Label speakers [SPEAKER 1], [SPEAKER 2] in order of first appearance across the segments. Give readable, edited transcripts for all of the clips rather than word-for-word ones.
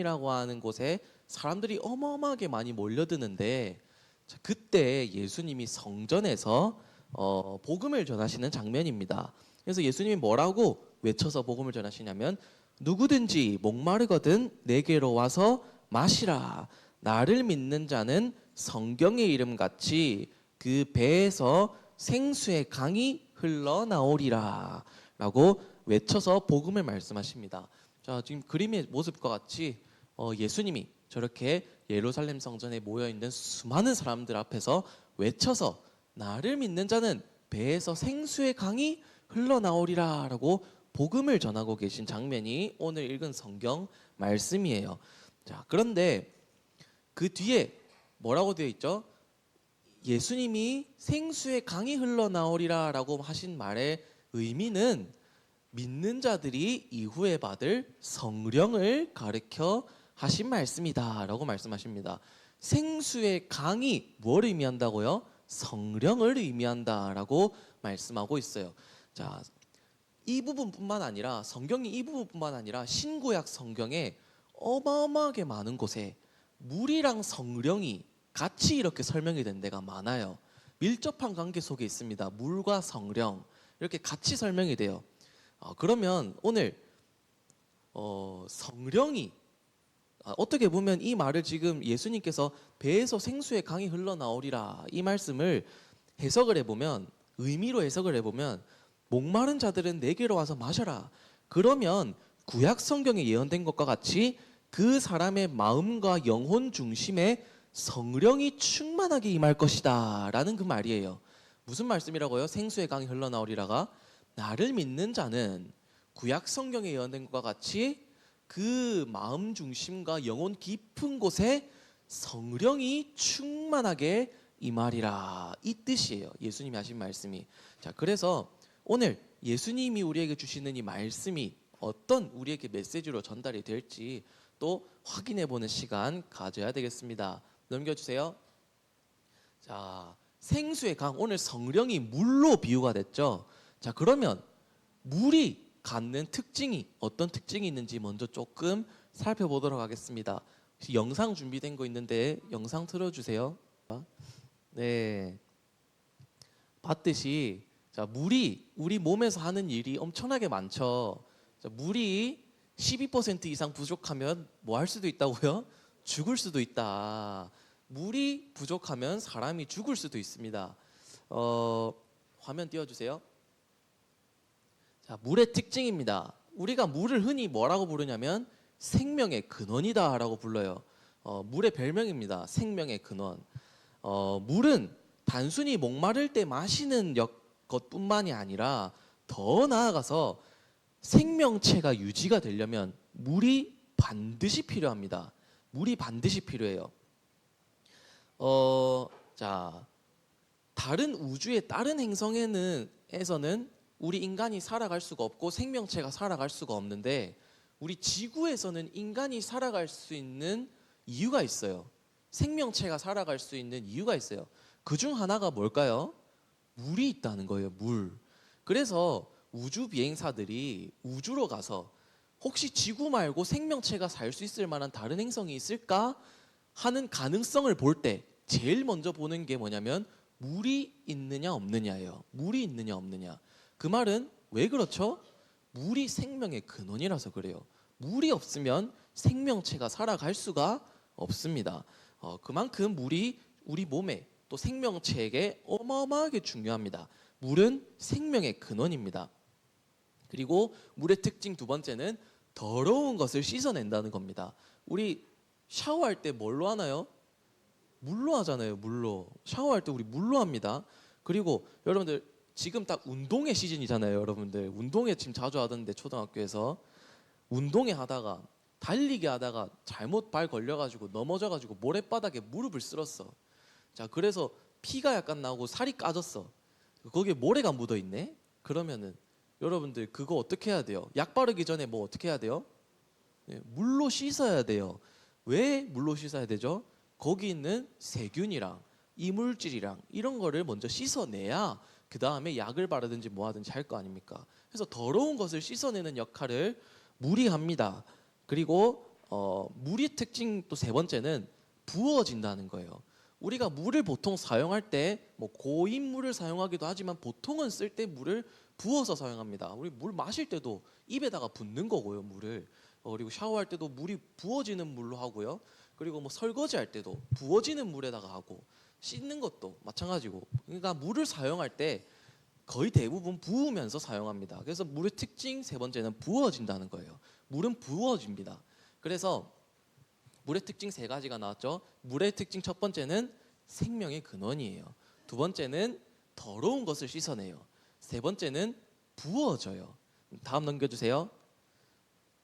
[SPEAKER 1] 예루살렘이라고 하는 곳에 사람들이 어마어마하게 많이 몰려드는데, 자, 그때 예수님이 성전에서 복음을 전하시는 장면입니다. 그래서 예수님이 뭐라고 외쳐서 복음을 전하시냐면, 누구든지 목마르거든 내게로 와서 마시라. 나를 믿는 자는 성경의 이름같이 그 배에서 생수의 강이 흘러나오리라 라고 외쳐서 복음을 말씀하십니다. 자, 지금 그림의 모습과 같이 예수님이 저렇게 예루살렘 성전에 모여있는 수많은 사람들 앞에서 외쳐서 나를 믿는 자는 배에서 생수의 강이 흘러나오리라 라고 복음을 전하고 계신 장면이 오늘 읽은 성경 말씀이에요. 자, 그런데 그 뒤에 뭐라고 되어 있죠? 예수님이 생수의 강이 흘러나오리라 라고 하신 말의 의미는 믿는 자들이 이후에 받을 성령을 가르쳐 하신 말씀이다 라고 말씀하십니다. 생수의 강이 뭘 의미한다고요? 성령을 의미한다 라고 말씀하고 있어요. 자, 이 부분뿐만 아니라 성경이 이 부분뿐만 아니라 신구약 성경에 어마어마하게 많은 곳에 물이랑 성령이 같이 이렇게 설명이 된 데가 많아요. 밀접한 관계 속에 있습니다. 물과 성령 이렇게 같이 설명이 돼요. 그러면 오늘 성령이 어떻게 보면 이 말을 지금 예수님께서 배에서 생수의 강이 흘러나오리라 이 말씀을 해석을 해보면, 의미로 해석을 해보면 목마른 자들은 내게로 와서 마셔라. 그러면 구약 성경에 예언된 것과 같이 그 사람의 마음과 영혼 중심에 성령이 충만하게 임할 것이다 라는 그 말이에요. 무슨 말씀이라고요? 생수의 강이 흘러나오리라가 나를 믿는 자는 구약 성경에 예언된 것과 같이 그 마음 중심과 영혼 깊은 곳에 성령이 충만하게 임하리라 이 뜻이에요. 예수님이 하신 말씀이. 자, 그래서 오늘 예수님이 우리에게 주시는 이 말씀이 어떤 우리에게 메시지로 전달이 될지 또 확인해 보는 시간 가져야 되겠습니다. 넘겨주세요. 자, 생수의 강, 오늘 성령이 물로 비유가 됐죠. 자, 그러면 물이 갖는 특징이 어떤 특징이 있는지 먼저 조금 살펴보도록 하겠습니다. 영상 준비된 거 있는데 영상 틀어주세요. 네, 봤듯이 자, 물이 우리 몸에서 하는 일이 엄청나게 많죠. 자, 물이 12% 이상 부족하면 뭐 할 수도 있다고요? 죽을 수도 있다. 물이 부족하면 사람이 죽을 수도 있습니다. 화면 띄워주세요. 자, 물의 특징입니다. 우리가 물을 흔히 뭐라고 부르냐면 생명의 근원이다 라고 불러요. 물의 별명입니다. 생명의 근원. 물은 단순히 목마를 때 마시는 것뿐만이 아니라 더 나아가서 생명체가 유지가 되려면 물이 반드시 필요합니다. 물이 반드시 필요해요. 자, 다른 우주의 다른 행성에서는 우리 인간이 살아갈 수가 없고 생명체가 살아갈 수가 없는데 우리 지구에서는 인간이 살아갈 수 있는 이유가 있어요. 생명체가 살아갈 수 있는 이유가 있어요. 그중 하나가 뭘까요? 물이 있다는 거예요. 물. 그래서 우주 비행사들이 우주로 가서 혹시 지구 말고 생명체가 살 수 있을 만한 다른 행성이 있을까 하는 가능성을 볼 때 제일 먼저 보는 게 뭐냐면 물이 있느냐 없느냐예요. 물이 있느냐 없느냐. 그 말은 왜 그렇죠? 물이 생명의 근원이라서 그래요. 물이 없으면 생명체가 살아갈 수가 없습니다. 그만큼 물이 우리 몸에 또 생명체에게 어마어마하게 중요합니다. 물은 생명의 근원입니다. 그리고 물의 특징 두 번째는 더러운 것을 씻어낸다는 겁니다. 우리 샤워할 때 뭘로 하나요? 물로 하잖아요. 물로. 샤워할 때 우리 물로 합니다. 그리고 여러분들 지금 딱 운동의 시즌이잖아요. 여러분들 운동회 지금 자주 하던데 초등학교에서 운동회 하다가 달리기 하다가 잘못 발 걸려가지고 넘어져가지고 모래바닥에 무릎을 쓸었어. 자, 그래서 피가 약간 나고 살이 까졌어. 거기에 모래가 묻어있네. 그러면은 여러분들 그거 어떻게 해야 돼요? 약 바르기 전에 뭐 어떻게 해야 돼요? 네, 물로 씻어야 돼요. 왜 물로 씻어야 되죠? 거기 있는 세균이랑 이물질이랑 이런 거를 먼저 씻어내야 그 다음에 약을 바르든지 뭐 하든지 할 거 아닙니까? 그래서 더러운 것을 씻어내는 역할을 물이 합니다. 그리고 물의 특징 또 세 번째는 부어진다는 거예요. 우리가 물을 보통 사용할 때 뭐 고인 물을 사용하기도 하지만 보통은 쓸 때 물을 부어서 사용합니다. 우리 물 마실 때도 입에다가 붓는 거고요, 물을. 그리고 샤워할 때도 물이 부어지는 물로 하고요. 그리고 뭐 설거지 할 때도 부어지는 물에다가 하고 씻는 것도 마찬가지고. 그러니까 물을 사용할 때 거의 대부분 부으면서 사용합니다. 그래서 물의 특징 세 번째는 부어진다는 거예요. 물은 부어집니다. 그래서 물의 특징 세 가지가 나왔죠. 물의 특징 첫 번째는 생명의 근원이에요. 두 번째는 더러운 것을 씻어내요. 세 번째는 부어져요. 다음 넘겨주세요.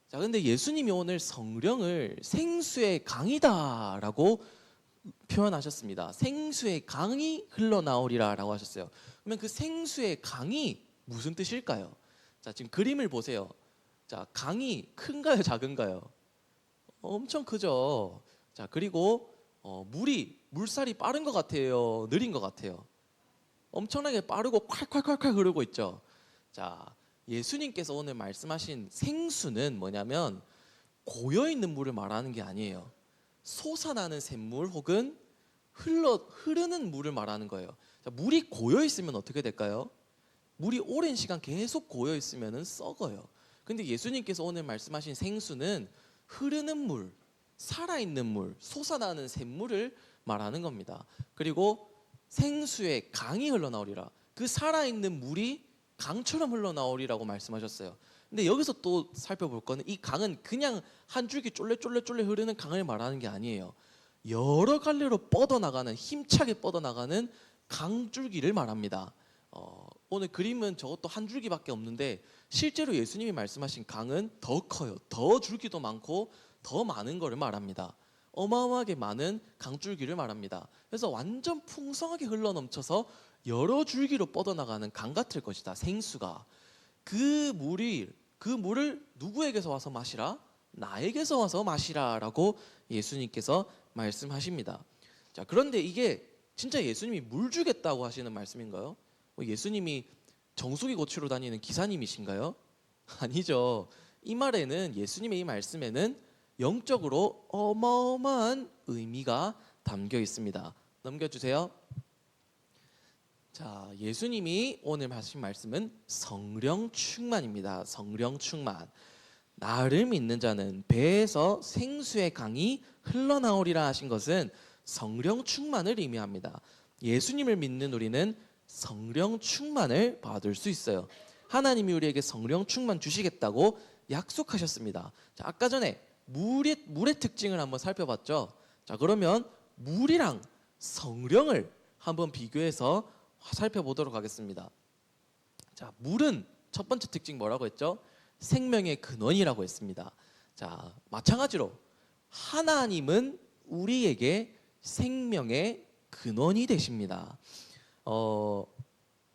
[SPEAKER 1] 자, 근데 예수님이 오늘 성령을 생수의 강이다라고 표현하셨습니다. 생수의 강이 흘러나오리라라고 하셨어요. 그러면 그 생수의 강이 무슨 뜻일까요? 자, 지금 그림을 보세요. 자, 강이 큰가요, 작은가요? 엄청 크죠. 자, 그리고 물살이 빠른 것 같아요, 느린 것 같아요? 엄청나게 빠르고 콸콸콸콸 흐르고 있죠. 자, 예수님께서 오늘 말씀하신 생수는 뭐냐면 고여 있는 물을 말하는 게 아니에요. 솟아나는 샘물 혹은 흐르는 물을 말하는 거예요. 자, 물이 고여 있으면 어떻게 될까요? 물이 오랜 시간 계속 고여 있으면 썩어요. 근데 예수님께서 오늘 말씀하신 생수는 흐르는 물, 살아있는 물, 솟아나는 샘물을 말하는 겁니다. 그리고 생수의 강이 흘러나오리라. 그 살아있는 물이 강처럼 흘러나오리라고 말씀하셨어요. 근데 여기서 또 살펴볼 거는 이 강은 그냥 한 줄기 쫄래쫄래 흐르는 강을 말하는 게 아니에요. 여러 갈래로 뻗어나가는, 힘차게 뻗어나가는 강줄기를 말합니다. 오늘 그림은 저것도 한 줄기밖에 없는데 실제로 예수님이 말씀하신 강은 더 커요. 더 줄기도 많고 더 많은 것을 말합니다. 어마어마하게 많은 강줄기를 말합니다. 그래서 완전 풍성하게 흘러넘쳐서 여러 줄기로 뻗어나가는 강 같을 것이다. 생수가. 그 물을 누구에게서 와서 마시라? 나에게서 와서 마시라라고 예수님께서 말씀하십니다. 자, 그런데 이게 진짜 예수님이 물 주겠다고 하시는 말씀인가요? 예수님이 정수기 고치러 다니는 기사님이신가요? 아니죠. 이 말에는, 예수님의 이 말씀에는 영적으로 어마어마한 의미가 담겨 있습니다. 넘겨주세요. 자, 예수님이 오늘 하신 말씀은 성령 충만입니다. 성령 충만. 나를 믿는 자는 배에서 생수의 강이 흘러나오리라 하신 것은 성령 충만을 의미합니다. 예수님을 믿는 우리는 성령 충만을 받을 수 있어요. 하나님이 우리에게 성령 충만 주시겠다고 약속하셨습니다. 자, 아까 전에 물의 특징을 한번 살펴봤죠. 자, 그러면 물이랑 성령을 한번 비교해서 살펴보도록 하겠습니다. 자, 물은 첫 번째 특징 뭐라고 했죠? 생명의 근원이라고 했습니다. 자, 마찬가지로 하나님은 우리에게 생명의 근원이 되십니다.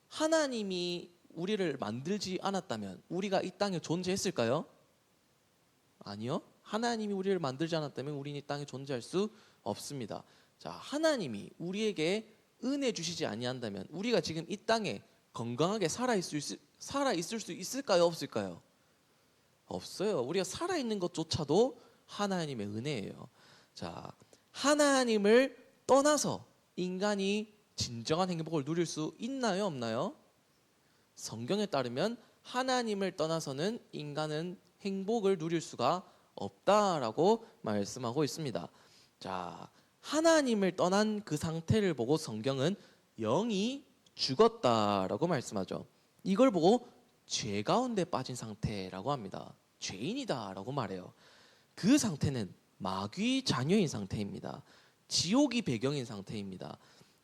[SPEAKER 1] 하나님이 우리를 만들지 않았다면 우리가 이 땅에 존재했을까요? 아니요. 하나님이 우리를 만들지 않았다면 우리는 이 땅에 존재할 수 없습니다. 자, 하나님이 우리에게 은혜 주시지 아니한다면 우리가 지금 이 땅에 건강하게 살아 있을 수 있을까요? 없을까요? 없어요. 우리가 살아 있는 것조차도 하나님의 은혜예요. 자, 하나님을 떠나서 인간이 진정한 행복을 누릴 수 있나요, 없나요? 성경에 따르면 하나님을 떠나서는 인간은 행복을 누릴 수가 없다라고 말씀하고 있습니다. 자, 하나님을 떠난 그 상태를 보고 성경은 영이 죽었다라고 말씀하죠. 이걸 보고 죄 가운데 빠진 상태라고 합니다. 죄인이다라고 말해요. 그 상태는 마귀 자녀인 상태입니다. 지옥이 배경인 상태입니다.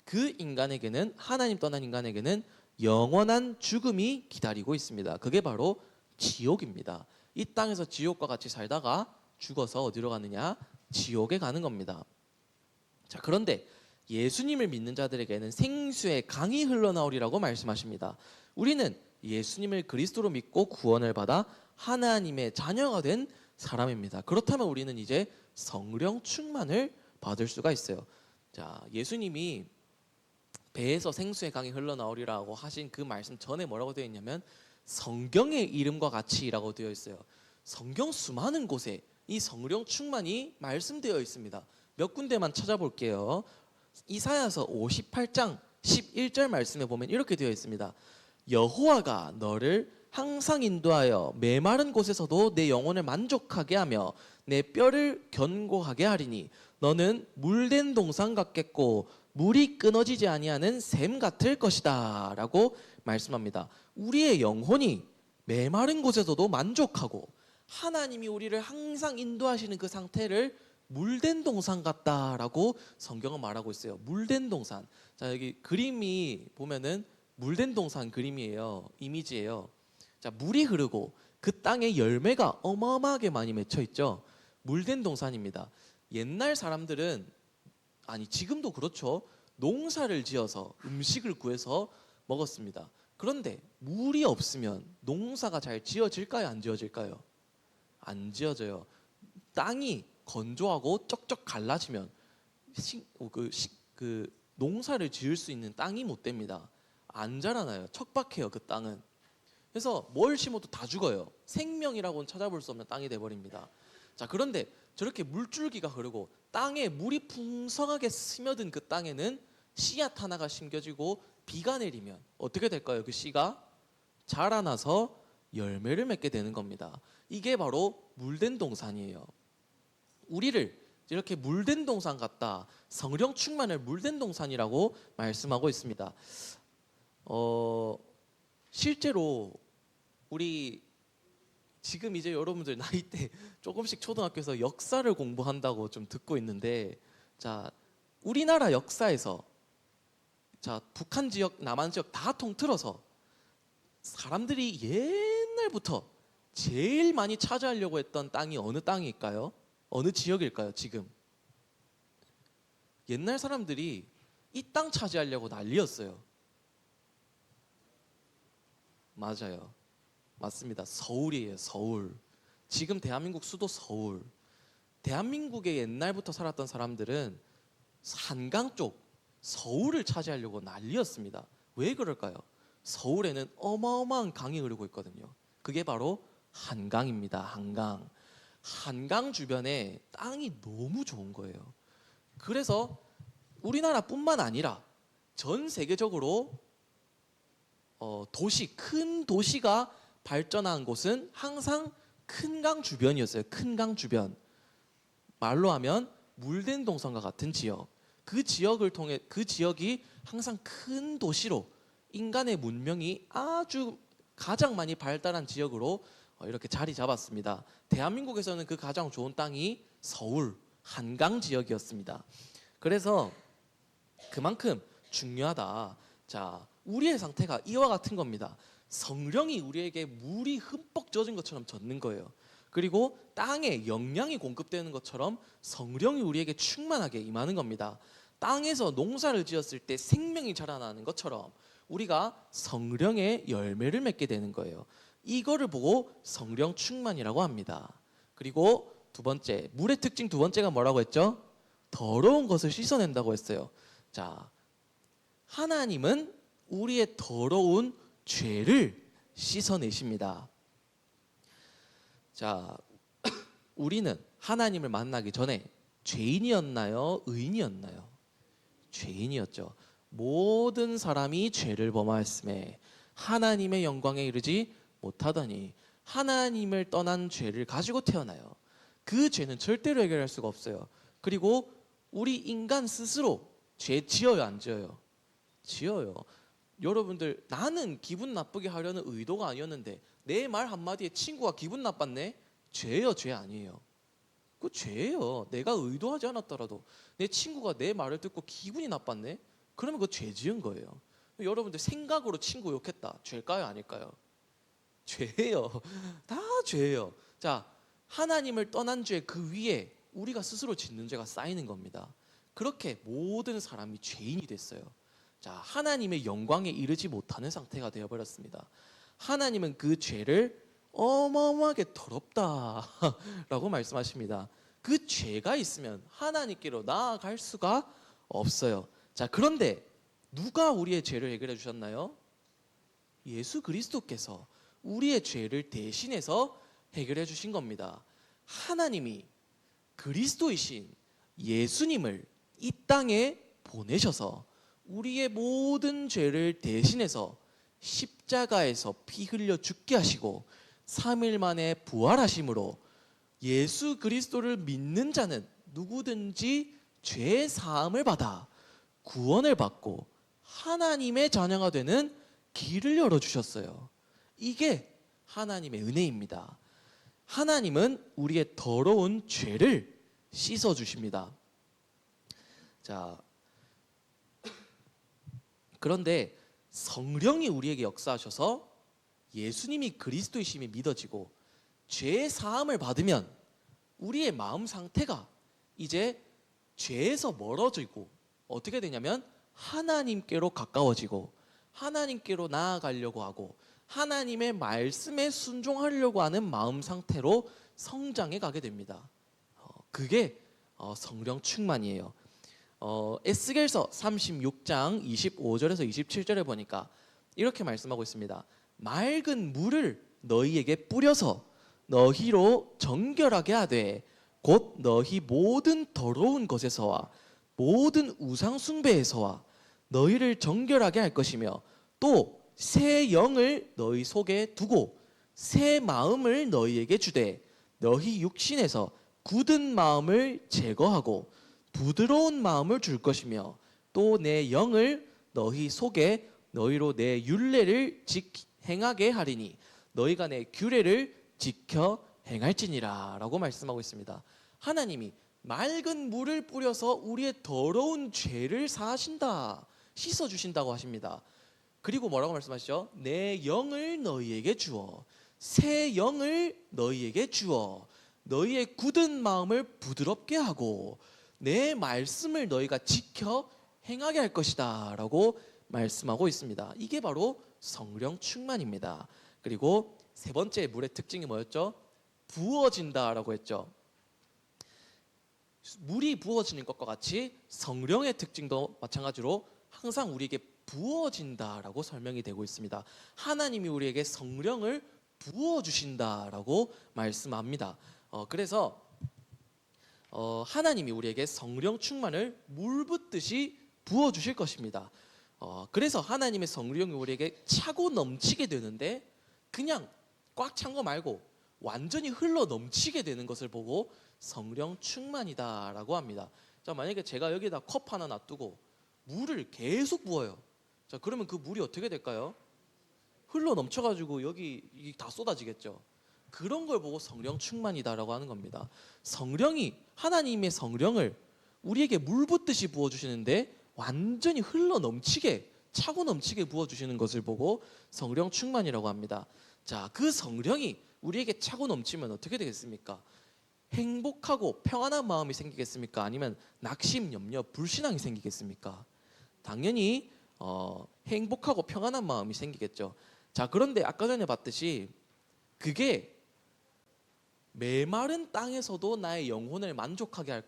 [SPEAKER 1] 그 인간에게는, 하나님 떠난 인간에게는 영원한 죽음이 기다리고 있습니다. 그게 바로 지옥입니다. 이 땅에서 지옥과 같이 살다가 죽어서 어디로 가느냐? 지옥에 가는 겁니다. 자, 그런데 예수님을 믿는 자들에게는 생수의 강이 흘러나오리라고 말씀하십니다. 우리는 예수님을 그리스도로 믿고 구원을 받아 하나님의 자녀가 된 사람입니다. 그렇다면 우리는 이제 성령 충만을 받을 수가 있어요. 자, 예수님이 배에서 생수의 강이 흘러나오리라고 하신 그 말씀 전에 뭐라고 되어 있냐면 성경의 이름과 같이라고 되어 있어요. 성경 수많은 곳에 이 성령 충만이 말씀되어 있습니다. 몇 군데만 찾아볼게요. 이사야서 58장 11절 말씀에 보면 이렇게 되어 있습니다. 여호와가 너를 항상 인도하여 메마른 곳에서도 내 영혼을 만족하게 하며 내 뼈를 견고하게 하리니 너는 물된 동산 같겠고 물이 끊어지지 아니하는 샘 같을 것이다 라고 말씀합니다. 우리의 영혼이 메마른 곳에서도 만족하고 하나님이 우리를 항상 인도하시는 그 상태를 물된 동산 같다라고 성경은 말하고 있어요. 물된 동산. 자, 여기 그림이 보면은 물된 동산 그림이에요. 이미지예요. 자, 물이 흐르고 그 땅에 열매가 어마어마하게 많이 맺혀 있죠. 물된 동산입니다. 옛날 사람들은, 아니 지금도 그렇죠, 농사를 지어서 음식을 구해서 먹었습니다. 그런데 물이 없으면 농사가 잘 지어질까요? 안 지어질까요? 안 지어져요. 땅이 건조하고 쩍쩍 갈라지면 농사를 지을 수 있는 땅이 못 됩니다. 안 자라나요. 척박해요, 그 땅은. 그래서 뭘 심어도 다 죽어요. 생명이라고는 찾아볼 수 없는 땅이 돼버립니다. 자, 그런데 저렇게 물줄기가 흐르고 땅에 물이 풍성하게 스며든 그 땅에는 씨앗 하나가 심겨지고 비가 내리면 어떻게 될까요? 그 씨가 자라나서 열매를 맺게 되는 겁니다. 이게 바로 물된 동산이에요. 우리를 이렇게 물된 동산 같다, 성령 충만을 물된 동산이라고 말씀하고 있습니다. 실제로 우리 지금 이제 여러분들 나이대 조금씩 초등학교에서 역사를 공부한다고 좀 듣고 있는데, 자, 우리나라 역사에서 자, 북한 지역, 남한 지역 다 통틀어서 사람들이 옛날부터 제일 많이 차지하려고 했던 땅이 어느 땅일까요? 어느 지역일까요? 지금 옛날 사람들이 이 땅 차지하려고 난리였어요. 맞아요. 맞습니다. 서울이에요. 서울. 지금 대한민국 수도 서울. 대한민국에 옛날부터 살았던 사람들은 한강 쪽 서울을 차지하려고 난리였습니다. 왜 그럴까요? 서울에는 어마어마한 강이 흐르고 있거든요. 그게 바로 한강입니다. 한강. 한강 주변에 땅이 너무 좋은 거예요. 그래서 우리나라뿐만 아니라 전 세계적으로 큰 도시가 발전한 곳은 항상 큰 강 주변이었어요. 큰 강 주변. 말로 하면 물된 동산과 같은 지역. 그 지역이 항상 큰 도시로 인간의 문명이 아주 가장 많이 발달한 지역으로 이렇게 자리 잡았습니다. 대한민국에서는 그 가장 좋은 땅이 서울 한강 지역이었습니다. 그래서 그만큼 중요하다. 자, 우리의 상태가 이와 같은 겁니다. 성령이 우리에게 물이 흠뻑 젖은 것처럼 젖는 거예요. 그리고 땅에 영양이 공급되는 것처럼 성령이 우리에게 충만하게 임하는 겁니다. 땅에서 농사를 지었을 때 생명이 자라나는 것처럼 우리가 성령의 열매를 맺게 되는 거예요. 이거를 보고 성령 충만이라고 합니다. 그리고 두 번째, 물의 특징 두 번째가 뭐라고 했죠? 더러운 것을 씻어낸다고 했어요. 자, 하나님은 우리의 더러운 죄를 씻어내십니다. 자, 우리는 하나님을 만나기 전에 죄인이었나요? 의인이었나요? 죄인이었죠. 모든 사람이 죄를 범하였음에 하나님의 영광에 이르지 못하더니 하나님을 떠난 죄를 가지고 태어나요. 그 죄는 절대로 해결할 수가 없어요. 그리고 우리 인간 스스로 죄 지어요, 안 지어요? 지어요. 여러분들, 나는 기분 나쁘게 하려는 의도가 아니었는데 내 말 한마디에 친구가 기분 나빴네? 죄예요, 죄 아니에요? 그 죄예요. 내가 의도하지 않았더라도 내 친구가 내 말을 듣고 기분이 나빴네? 그러면 그거 죄 지은 거예요. 여러분들, 생각으로 친구 욕했다, 죄일까요, 아닐까요? 죄예요. 다 죄예요. 자, 하나님을 떠난 죄 그 위에 우리가 스스로 짓는 죄가 쌓이는 겁니다. 그렇게 모든 사람이 죄인이 됐어요. 자, 하나님의 영광에 이르지 못하는 상태가 되어버렸습니다. 하나님은 그 죄를 어마어마하게 더럽다라고 말씀하십니다. 그 죄가 있으면 하나님께로 나아갈 수가 없어요. 자, 그런데 누가 우리의 죄를 해결해 주셨나요? 예수 그리스도께서 우리의 죄를 대신해서 해결해 주신 겁니다. 하나님이 그리스도이신 예수님을 이 땅에 보내셔서 우리의 모든 죄를 대신해서 십자가에서 피 흘려 죽게 하시고 3일 만에 부활하심으로 예수 그리스도를 믿는 자는 누구든지 죄 사함을 받아 구원을 받고 하나님의 자녀가 되는 길을 열어주셨어요. 이게 하나님의 은혜입니다. 하나님은 우리의 더러운 죄를 씻어주십니다. 자, 그런데 성령이 우리에게 역사하셔서 예수님이 그리스도이심이 믿어지고 죄 사함을 받으면 우리의 마음 상태가 이제 죄에서 멀어지고 어떻게 되냐면 하나님께로 가까워지고 하나님께로 나아가려고 하고 하나님의 말씀에 순종하려고 하는 마음 상태로 성장해 가게 됩니다. 그게 성령 충만이에요. 에스겔서 36장 25절에서 27절에 보니까 이렇게 말씀하고 있습니다. 맑은 물을 너희에게 뿌려서 너희로 정결하게 하되 곧 너희 모든 더러운 것에서와 모든 우상 숭배에서와 너희를 정결하게 할 것이며 또 새 영을 너희 속에 두고 새 마음을 너희에게 주되 너희 육신에서 굳은 마음을 제거하고 부드러운 마음을 줄 것이며 또 내 영을 너희 속에 너희로 내 율례를 행하게 하리니 너희가 내 규례를 지켜 행할지니라 라고 말씀하고 있습니다. 하나님이 맑은 물을 뿌려서 우리의 더러운 죄를 사하신다, 씻어주신다고 하십니다. 그리고 뭐라고 말씀하시죠? 내 영을 너희에게 주어 새 영을 너희에게 주어 너희의 굳은 마음을 부드럽게 하고 내 말씀을 너희가 지켜 행하게 할 것이다 라고 말씀하고 있습니다. 이게 바로 성령 충만입니다. 그리고 세 번째 물의 특징이 뭐였죠? 부어진다라고 했죠. 물이 부어지는 것과 같이 성령의 특징도 마찬가지로 항상 우리에게 부어진다라고 설명이 되고 있습니다. 하나님이 우리에게 성령을 부어주신다라고 말씀합니다. 그래서 하나님이 우리에게 성령 충만을 물 붓듯이 부어주실 것입니다. 그래서 하나님의 성령이 우리에게 차고 넘치게 되는데 그냥 꽉 찬 거 말고 완전히 흘러 넘치게 되는 것을 보고 성령 충만이다라고 합니다. 자, 만약에 제가 여기다 컵 하나 놔두고 물을 계속 부어요. 자, 그러면 그 물이 어떻게 될까요? 흘러 넘쳐가지고 여기 다 쏟아지겠죠. 그런 걸 보고 성령 충만이다라고 하는 겁니다. 성령이 하나님의 성령을 우리에게 물 붓듯이 부어주시는데 완전히 흘러 넘치게 차고 넘치게 부어주시는 것을 보고 성령 충만이라고 합니다. 자, 그 성령이 우리에게 차고 넘치면 어떻게 되겠습니까? 행복하고 평안한 마음이 생기겠습니까? 아니면 낙심, 염려, 불신앙이 생기겠습니까? 당연히 행복하고 평안한 마음이 생기겠죠. 자, 그런데 아까 전에 봤듯이 그게 메마른 땅에서도 나의 영혼을 만족하게 할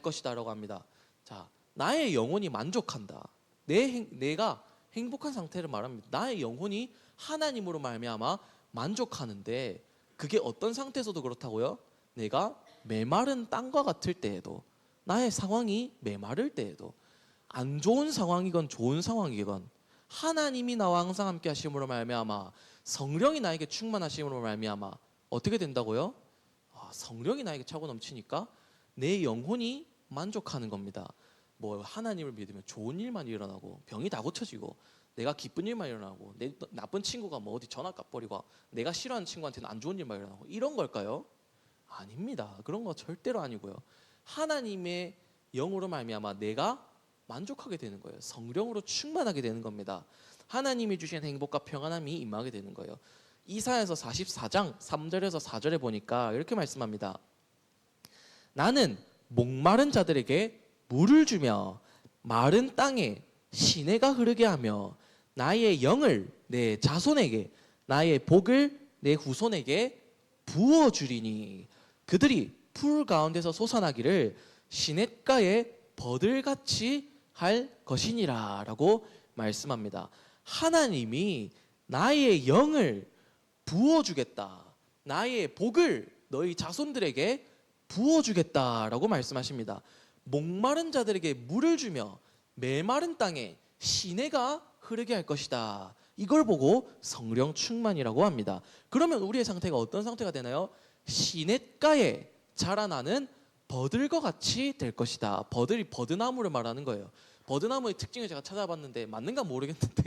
[SPEAKER 1] 것이다라고 합니다. 자, 나의 영혼이 만족한다. 내가 행복한 상태를 말합니다. 나의 영혼이 하나님으로 말미암아 만족하는데 그게 어떤 상태에서도 그렇다고요? 내가 메마른 땅과 같을 때에도 나의 상황이 메마를 때에도 안 좋은 상황이건 좋은 상황이건 하나님이 나와 항상 함께 하심으로 말미암아 성령이 나에게 충만하심으로 말미암아 어떻게 된다고요? 성령이 나에게 차고 넘치니까 내 영혼이 만족하는 겁니다. 뭐 하나님을 믿으면 좋은 일만 일어나고 병이 다 고쳐지고 내가 기쁜 일만 일어나고 내 나쁜 친구가 뭐 어디 전화 까버리고 내가 싫어하는 친구한테는 안 좋은 일만 일어나고 이런 걸까요? 아닙니다. 그런 거 절대로 아니고요. 하나님의 영으로 말미암아 내가 만족하게 되는 거예요. 성령으로 충만하게 되는 겁니다. 하나님이 주신 행복과 평안함이 임하게 되는 거예요. 이사야서 44장 3절에서 4절에 보니까 이렇게 말씀합니다. 나는 목마른 자들에게 물을 주며 마른 땅에 시내가 흐르게 하며 나의 영을 내 자손에게 나의 복을 내 후손에게 부어주리니 그들이 풀 가운데서 솟아나기를 시냇가에 버들같이 할 것이니라 라고 말씀합니다. 하나님이 나의 영을 부어주겠다, 나의 복을 너희 자손들에게 부어주겠다라고 말씀하십니다. 목마른 자들에게 물을 주며 메마른 땅에 시내가 흐르게 할 것이다. 이걸 보고 성령 충만이라고 합니다. 그러면 우리의 상태가 어떤 상태가 되나요? 시냇가에 자라나는 버들과 같이 될 것이다. 버들이 버드나무를 말하는 거예요. 버드나무의 특징을 제가 찾아봤는데 맞는가 모르겠는데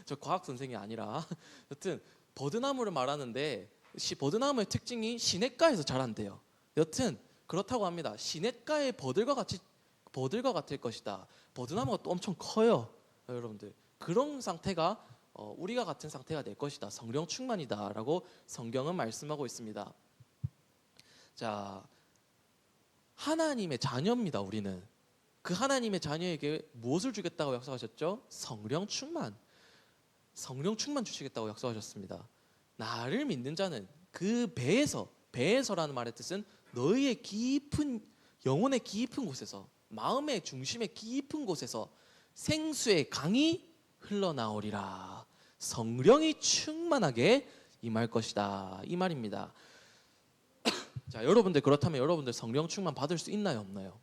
[SPEAKER 1] 저 과학 선생이 아니라 여튼 버드나무를 말하는데 버드나무의 특징이 시냇가에서 자란대요. 여튼 그렇다고 합니다. 시냇가의 버들과 같을 것이다. 버드나무가 또 엄청 커요, 여러분들. 그런 상태가 우리가 같은 상태가 될 것이다. 성령 충만이다라고 성경은 말씀하고 있습니다. 자, 하나님의 자녀입니다. 우리는 그 하나님의 자녀에게 무엇을 주겠다고 약속하셨죠? 성령 충만 주시겠다고 약속하셨습니다. 나를 믿는 자는 그 배에서라는 말의 뜻은 너희의 깊은 영혼의 깊은 곳에서, 마음의 중심의 깊은 곳에서 생수의 강이 흘러나오리라. 성령이 충만하게 임할 것이다, 이 말입니다. 자, 여러분들 그렇다면 여러분들 성령 충만 받을 수 있나요, 없나요?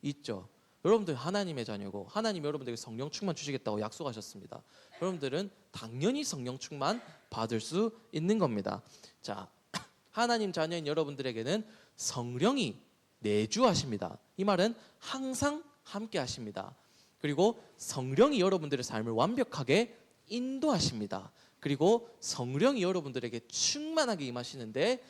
[SPEAKER 1] 있죠. 여러분들 하나님의 자녀고 하나님 여러분들에게 성령 충만 주시겠다고 약속하셨습니다. 여러분들은 당연히 성령 충만 받을 수 있는 겁니다. 자, 하나님 자녀인 여러분들에게는 성령이 내주하십니다. 이 말은 항상 함께 하십니다. 그리고 성령이 여러분들의 삶을 완벽하게 인도하십니다. 그리고 성령이 여러분들에게 충만하게 임하시는데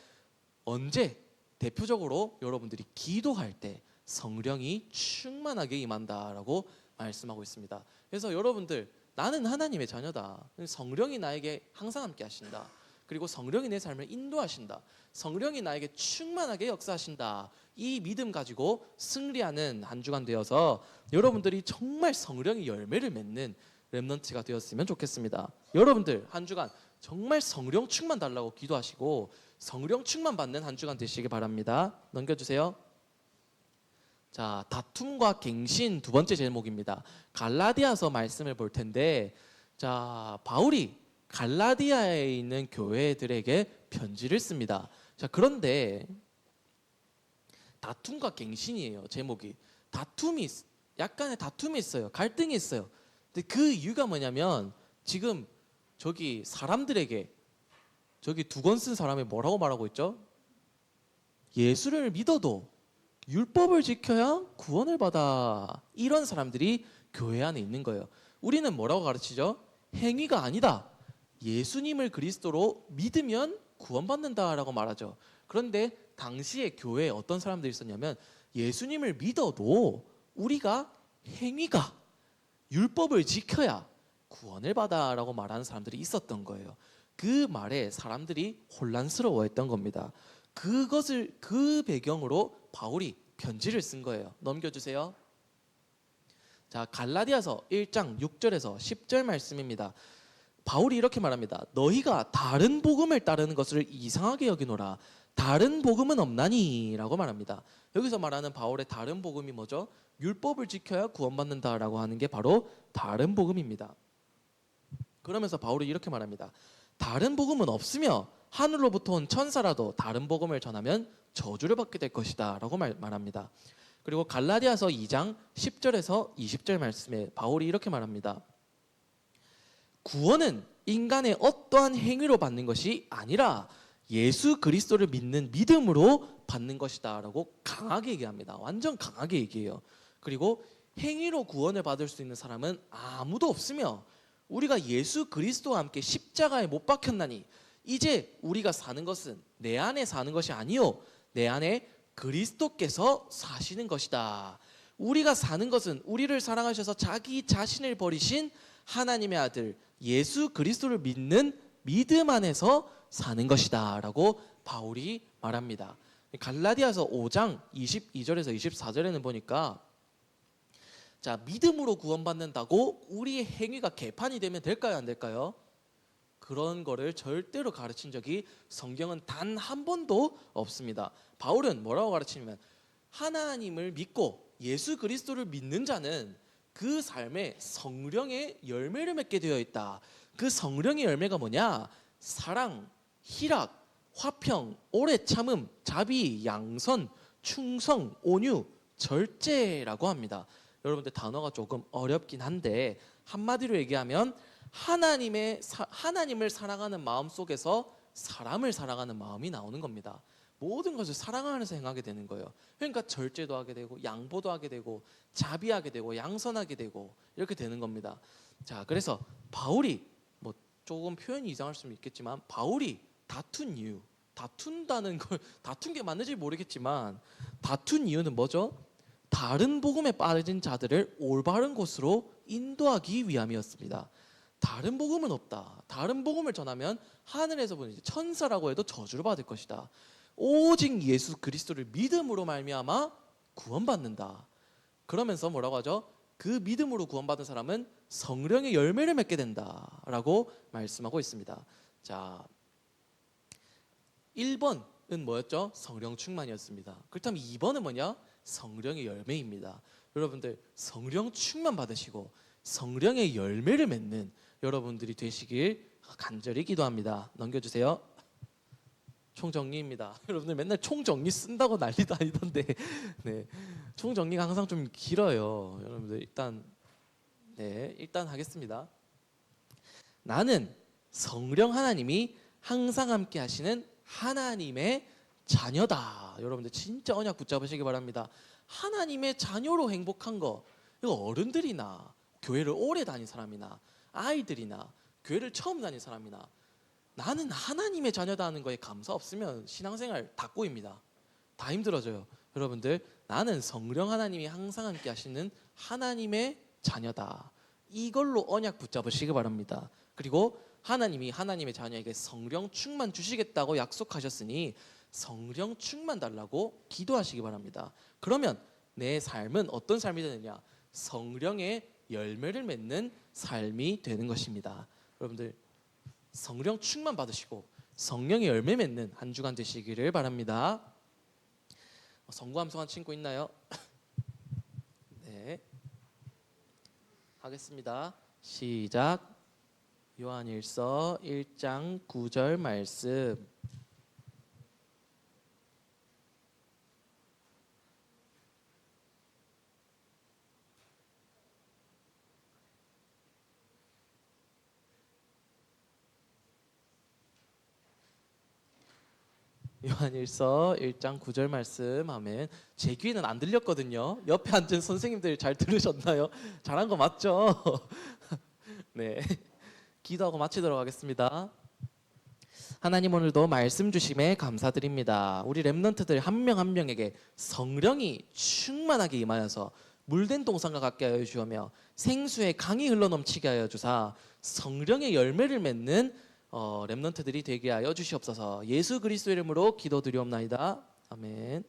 [SPEAKER 1] 언제? 대표적으로 여러분들이 기도할 때 성령이 충만하게 임한다라고 말씀하고 있습니다. 그래서 여러분들, 나는 하나님의 자녀다. 성령이 나에게 항상 함께 하신다. 그리고 성령이 내 삶을 인도하신다. 성령이 나에게 충만하게 역사하신다. 이 믿음 가지고 승리하는 한 주간 되어서 여러분들이 정말 성령의 열매를 맺는 렘넌트가 되었으면 좋겠습니다. 여러분들 한 주간 정말 성령 충만 달라고 기도하시고 성령 충만 받는 한 주간 되시기 바랍니다. 넘겨주세요. 자, 다툼과 갱신 두 번째 제목입니다. 갈라디아서 말씀을 볼 텐데, 자, 바울이 갈라디아에 있는 교회들에게 편지를 씁니다. 자, 그런데 다툼과 갱신이에요, 제목이. 약간의 다툼이 있어요. 갈등이 있어요. 근데 그 이유가 뭐냐면 지금 저기 사람들에게, 저기 두 권 쓴 사람이 뭐라고 말하고 있죠? 예수를 믿어도 율법을 지켜야 구원을 받아. 이런 사람들이 교회 안에 있는 거예요. 우리는 뭐라고 가르치죠? 행위가 아니다. 예수님을 그리스도로 믿으면 구원받는다라고 말하죠. 그런데 당시에 교회에 어떤 사람들이 있었냐면 예수님을 믿어도 우리가 행위가 율법을 지켜야 구원을 받아라고 말하는 사람들이 있었던 거예요. 그 말에 사람들이 혼란스러워했던 겁니다. 그 배경으로 바울이 편지를 쓴 거예요. 넘겨주세요. 자, 갈라디아서 1장 6절에서 10절 말씀입니다. 바울이 이렇게 말합니다. 너희가 다른 복음을 따르는 것을 이상하게 여기노라. 다른 복음은 없나니? 라고 말합니다. 여기서 말하는 바울의 다른 복음이 뭐죠? 율법을 지켜야 구원받는다라고 하는 게 바로 다른 복음입니다. 그러면서 바울이 이렇게 말합니다. 다른 복음은 없으며 하늘로부터 온 천사라도 다른 복음을 전하면 저주를 받게 될 것이다 라고 말합니다. 그리고 갈라디아서 2장 10절에서 20절 말씀에 바울이 이렇게 말합니다. 구원은 인간의 어떠한 행위로 받는 것이 아니라 예수 그리스도를 믿는 믿음으로 받는 것이다 라고 강하게 얘기합니다. 완전 강하게 얘기해요. 그리고 행위로 구원을 받을 수 있는 사람은 아무도 없으며 우리가 예수 그리스도와 함께 십자가에 못 박혔나니 이제 우리가 사는 것은 내 안에 사는 것이 아니요 내 안에 그리스도께서 사시는 것이다. 우리가 사는 것은 우리를 사랑하셔서 자기 자신을 버리신 하나님의 아들 예수 그리스도를 믿는 믿음 안에서 사는 것이다 라고 바울이 말합니다. 갈라디아서 5장 22절에서 24절에는 보니까 자, 믿음으로 구원받는다고 우리의 행위가 개판이 되면 될까요, 안 될까요? 그런 거를 절대로 가르친 적이 성경은 단 한 번도 없습니다. 바울은 뭐라고 가르치냐면 하나님을 믿고 예수 그리스도를 믿는 자는 그 삶에 성령의 열매를 맺게 되어 있다. 그 성령의 열매가 뭐냐? 사랑, 희락, 화평, 오래 참음, 자비, 양선, 충성, 온유, 절제라고 합니다. 여러분들 단어가 조금 어렵긴 한데 한마디로 얘기하면 하나님을 사랑하는 마음 속에서 사람을 사랑하는 마음이 나오는 겁니다. 모든 것을 사랑하면서 행하게 되는 거예요. 그러니까 절제도 하게 되고 양보도 하게 되고 자비하게 되고 양선하게 되고 이렇게 되는 겁니다. 자, 그래서 바울이 뭐 조금 표현이 이상할 수는 있겠지만 바울이 다툰 이유, 다툰다는 걸 다툰 게 맞는지 모르겠지만 다툰 이유는 뭐죠? 다른 복음에 빠진 자들을 올바른 곳으로 인도하기 위함이었습니다. 다른 복음은 없다. 다른 복음을 전하면 하늘에서 보는 천사라고 해도 저주를 받을 것이다. 오직 예수 그리스도를 믿음으로 말미암아 구원받는다. 그러면서 뭐라고 하죠? 그 믿음으로 구원받은 사람은 성령의 열매를 맺게 된다라고 말씀하고 있습니다. 자, 1번은 뭐였죠? 성령 충만이었습니다. 그렇다면 2번은 뭐냐? 성령의 열매입니다. 여러분들 성령 충만 받으시고 성령의 열매를 맺는 여러분들이 되시길 간절히 기도합니다. 넘겨주세요. 총정리입니다. 여러분들 맨날 총정리 쓴다고 난리도 아니던데 네, 총정리가 항상 좀 길어요. 여러분들 일단 하겠습니다. 나는 성령 하나님이 항상 함께 하시는 하나님의 자녀다. 여러분들 진짜 언약 붙잡으시기 바랍니다. 하나님의 자녀로 행복한 거, 이거 어른들이나 교회를 오래 다닌 사람이나 아이들이나 교회를 처음 다닌 사람이나 나는 하나님의 자녀다 하는 거에 감사 없으면 신앙생활 다 꼬입니다. 다 힘들어져요. 여러분들, 나는 성령 하나님이 항상 함께 하시는 하나님의 자녀다. 이걸로 언약 붙잡으시기 바랍니다. 그리고 하나님이 하나님의 자녀에게 성령 충만 주시겠다고 약속하셨으니 성령 충만 달라고 기도하시기 바랍니다. 그러면 내 삶은 어떤 삶이 되느냐? 성령의 열매를 맺는 삶이 되는 것입니다. 여러분들 성령 충만 받으시고 성령의 열매 맺는 한 주간 되시기를 바랍니다. 성구함성한 친구 있나요? 네, 하겠습니다. 시작. 요한일서 1장 9절 말씀. 요한일서 1장 9절 말씀. 아멘. 제 귀에는 안 들렸거든요. 옆에 앉은 선생님들 잘 들으셨나요? 잘한 거 맞죠? 네, 기도하고 마치도록 하겠습니다. 하나님, 오늘도 말씀 주심에 감사드립니다. 우리 렘넌트들 한 명 한 명에게 성령이 충만하게 임하여서 물된 동산과 같게 하여 주시며 생수의 강이 흘러넘치게 하여 주사 성령의 열매를 맺는 렘넌트들이 되게 하여 주시옵소서. 예수 그리스도 이름으로 기도드리옵나이다. 아멘.